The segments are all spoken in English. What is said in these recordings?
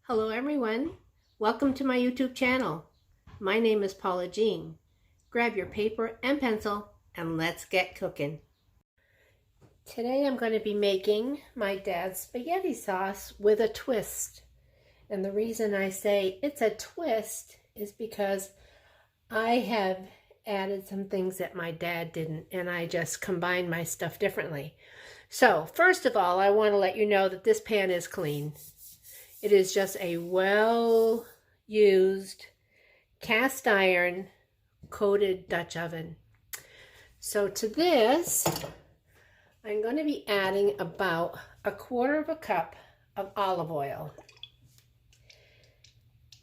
Hello everyone, welcome to my YouTube channel. My name is Paula Jean. Grab your paper and pencil and let's get cooking. Today I'm going to be making my dad's spaghetti sauce with a twist. And the reason I say it's a twist is because I have added some things that my dad didn't, and I just combined my stuff differently. So first of all, I want to let you know that this pan is clean. It is just a well-used cast iron coated Dutch oven. So to this, I'm going to be adding about 1/4 cup of olive oil.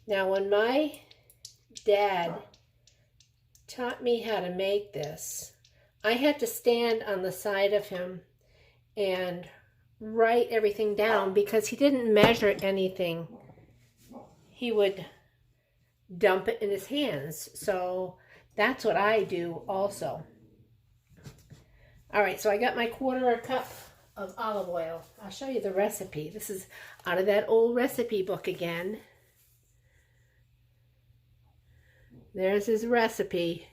Now, when my dad taught me how to make this, I had to stand on the side of him and write everything down because he didn't measure anything. He would dump it in his hands. So that's what I do also. All right, so I got my 1/4 cup of olive oil. I'll show you the recipe. This is out of that old recipe book again. There's his recipe.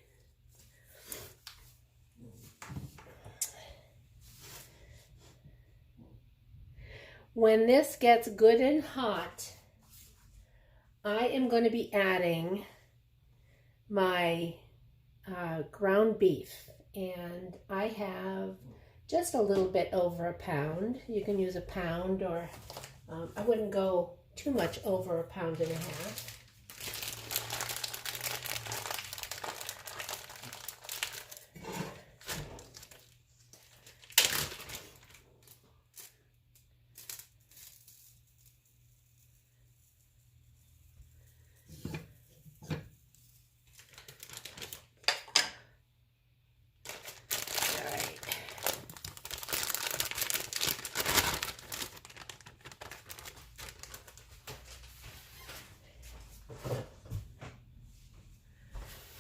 When this gets good and hot, I am going to be adding my ground beef. And I have just a little bit over a pound. You can use a pound, or I wouldn't go too much over 1.5 pounds.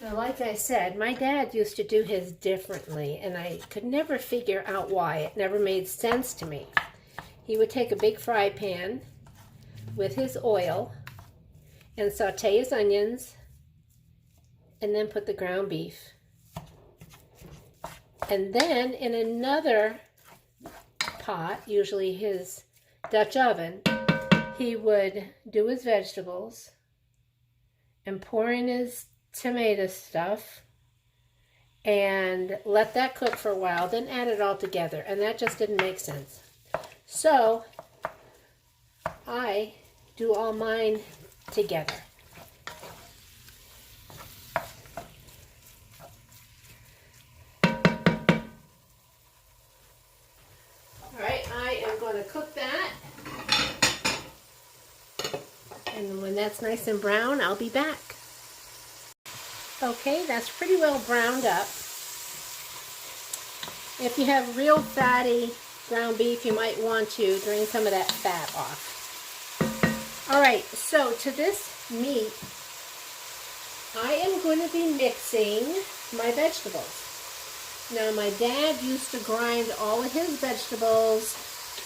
Now, like I said, my dad used to do his differently, and I could never figure out why. It never made sense to me. He would take a big fry pan with his oil and saute his onions, and then put the ground beef. And then in another pot, usually his Dutch oven, he would do his vegetables and pour in his tomato stuff and let that cook for a while, then add it all together, and that just didn't make sense. So I do all mine together. Alright, I am going to cook that, and when that's nice and brown, I'll be back. Okay, that's pretty well browned up. If you have real fatty ground beef, you might want to drain some of that fat off. Alright, so to this meat, I am going to be mixing my vegetables. Now, my dad used to grind all of his vegetables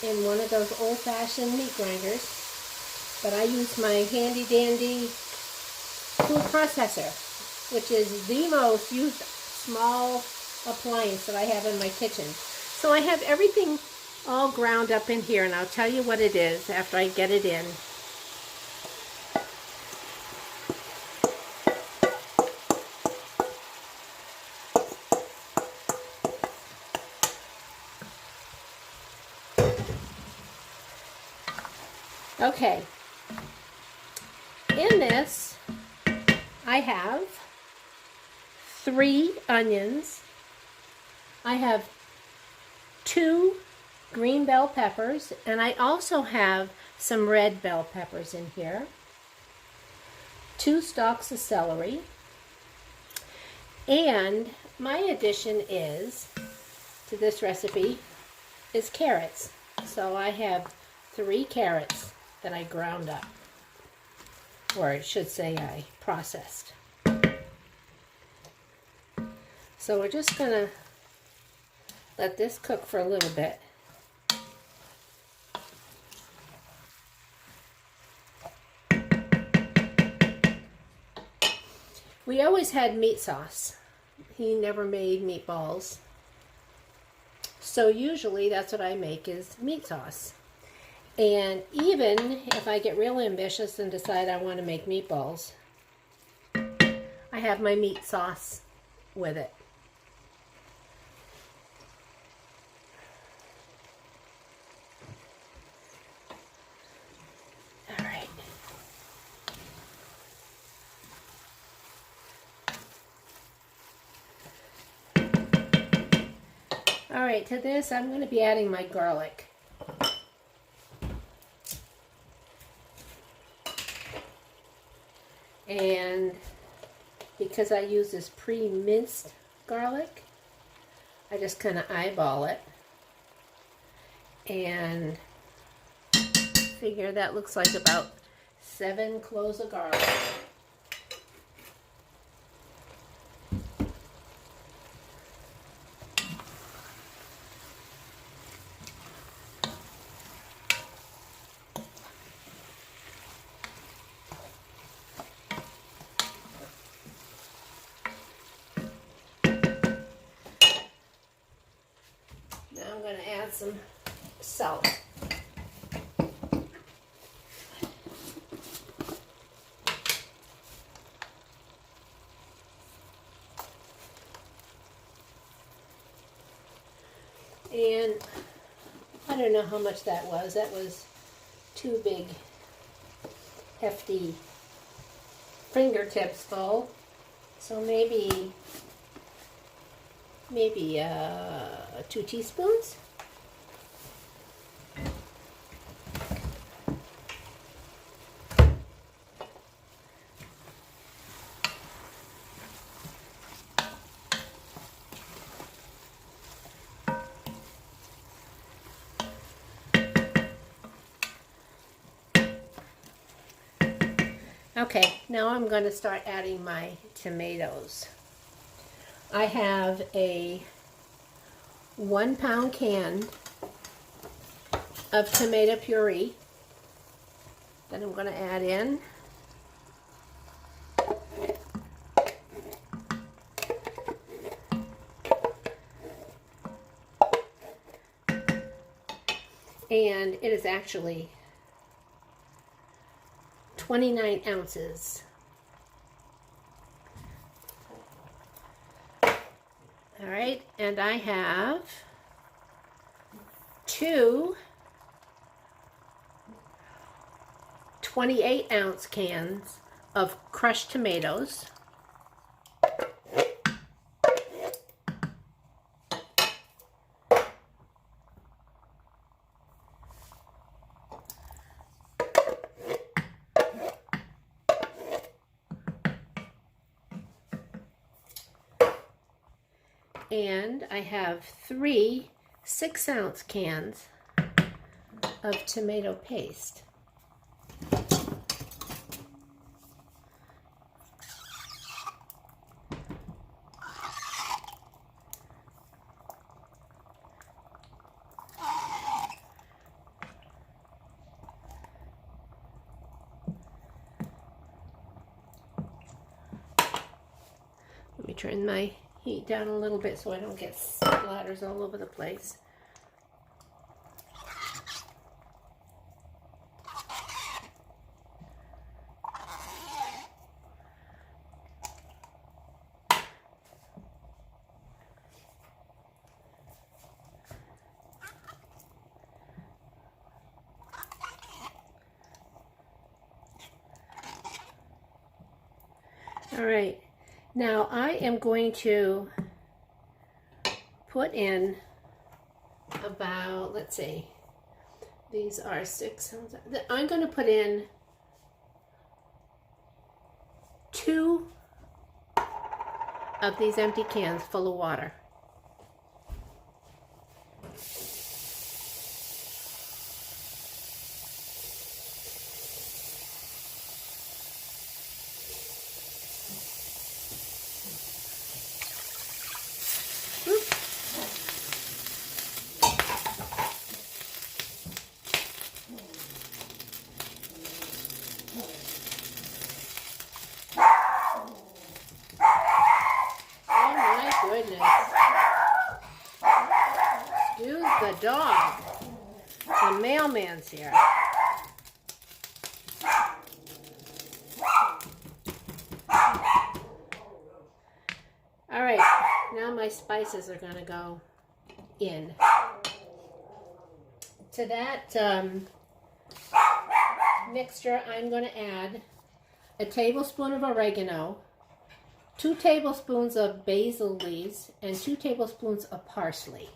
in one of those old-fashioned meat grinders, but I use my handy-dandy food processor, which is the most used small appliance that I have in my kitchen. So I have everything all ground up in here, and I'll tell you what it is after I get it in. Okay, in this I have 3 onions, I have 2 green bell peppers, and I also have some red bell peppers in here, 2 stalks of celery, and my addition is, to this recipe, is carrots. So I have 3 carrots that I ground up, or I should say I processed. So we're just going to let this cook for a little bit. we always had meat sauce. He never made meatballs. So usually that's what I make is meat sauce. And even if I get real ambitious and decide I want to make meatballs, I have my meat sauce with it. All right. All right, to this I'm going to be adding my garlic. And because I use this pre-minced garlic, I just kind of eyeball it and figure that looks like about 7 cloves of garlic. I'm going to add some salt. And I don't know how much that was. That was 2 big, hefty fingertips full. So maybe 2 teaspoons. Okay, now I'm going to start adding my tomatoes. I have a 1-pound can of tomato puree that I'm going to add in. And it is actually 29 ounces. All right, and I have 2 28-ounce cans of crushed tomatoes. And I have 3 6-ounce cans of tomato paste. Let me turn my heat down a little bit so I don't get splatters all over the place. All right, now I am going to put in about, let's see, these are 6. I'm going to put in 2 of these empty cans full of water. the dog. The mailman's here. All right, now my spices are gonna go in. To that mixture, I'm gonna add a tablespoon of oregano, 2 tablespoons of basil leaves, and 2 tablespoons of parsley.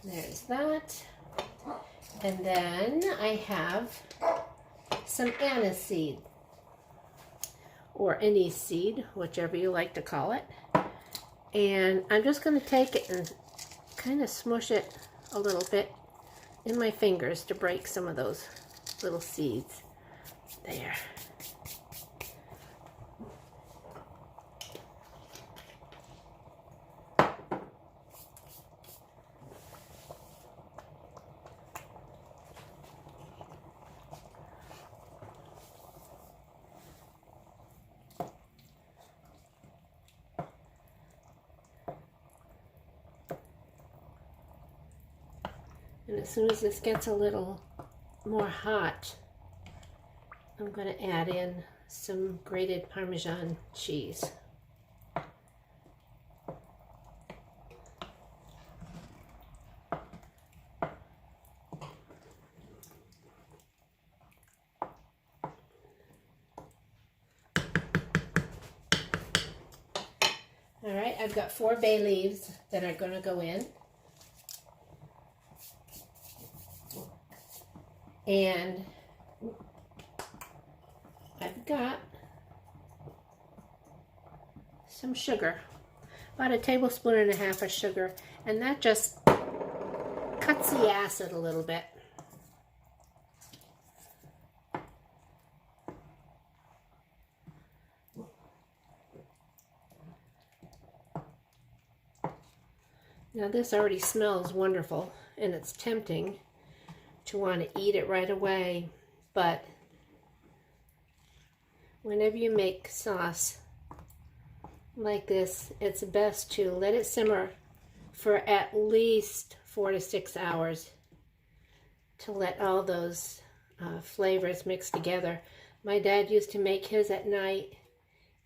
There's that. And then I have some anise seed, or anise seed, whichever you like to call it. And I'm just going to take it and kind of smush it a little bit in my fingers to break some of those little seeds. There. And as soon as this gets a little more hot, I'm going to add in some grated Parmesan cheese. All right, I've got 4 bay leaves that are going to go in. And I've got some sugar, about 1.5 tablespoons of sugar, and that just cuts the acid a little bit. Now this already smells wonderful, and it's tempting to want to eat it right away, but whenever you make sauce like this, it's best to let it simmer for at least 4 to 6 hours to let all those flavors mix together. My dad used to make his at night,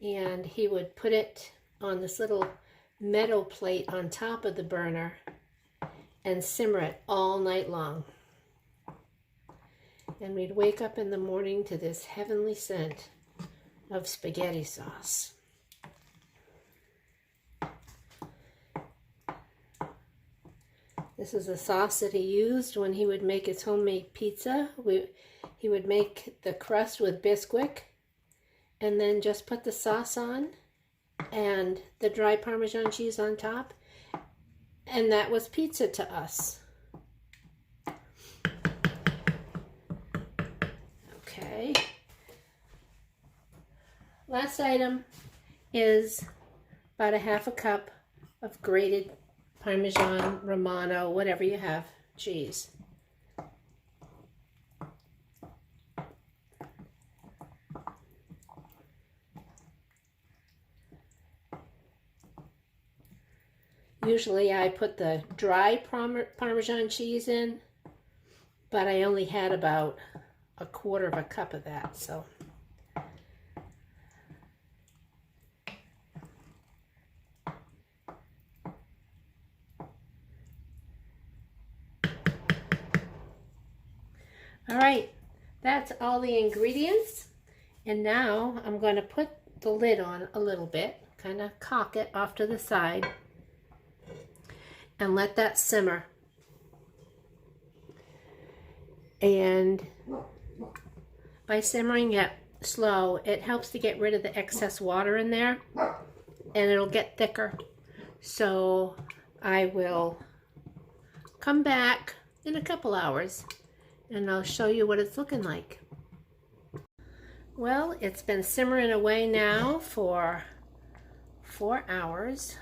and he would put it on this little metal plate on top of the burner and simmer it all night long. And we'd wake up in the morning to this heavenly scent of spaghetti sauce. This is a sauce that he used when he would make his homemade pizza. He would make the crust with Bisquick and then just put the sauce on and the dry Parmesan cheese on top, and that was pizza to us. Okay. Last item is about 1/2 cup of grated Parmesan, Romano, whatever you have, cheese. Usually I put the dry Parmesan cheese in, but I only had about 1/4 cup of that, so. All right, that's all the ingredients. And now I'm going to put the lid on a little bit, kind of cock it off to the side, and let that simmer. And by simmering it slow, it helps to get rid of the excess water in there, and it'll get thicker. So I will come back in a couple hours and I'll show you what it's looking like. Well, it's been simmering away now for 4 hours.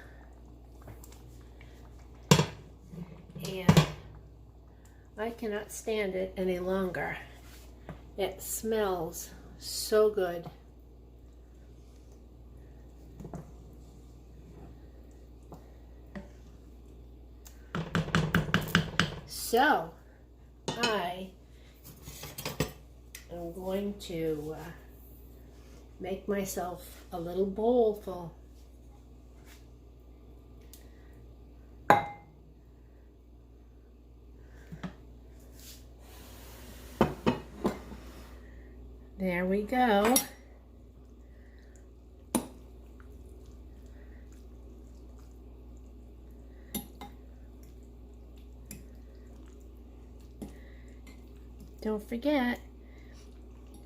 And I cannot stand it any longer. It smells so good. So I am going to make myself a little bowl full. There we go. Don't forget,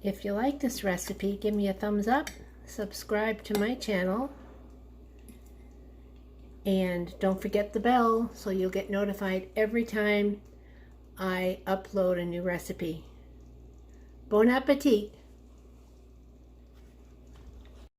if you like this recipe, give me a thumbs up, subscribe to my channel, and don't forget the bell so you'll get notified every time I upload a new recipe. Bon appetit!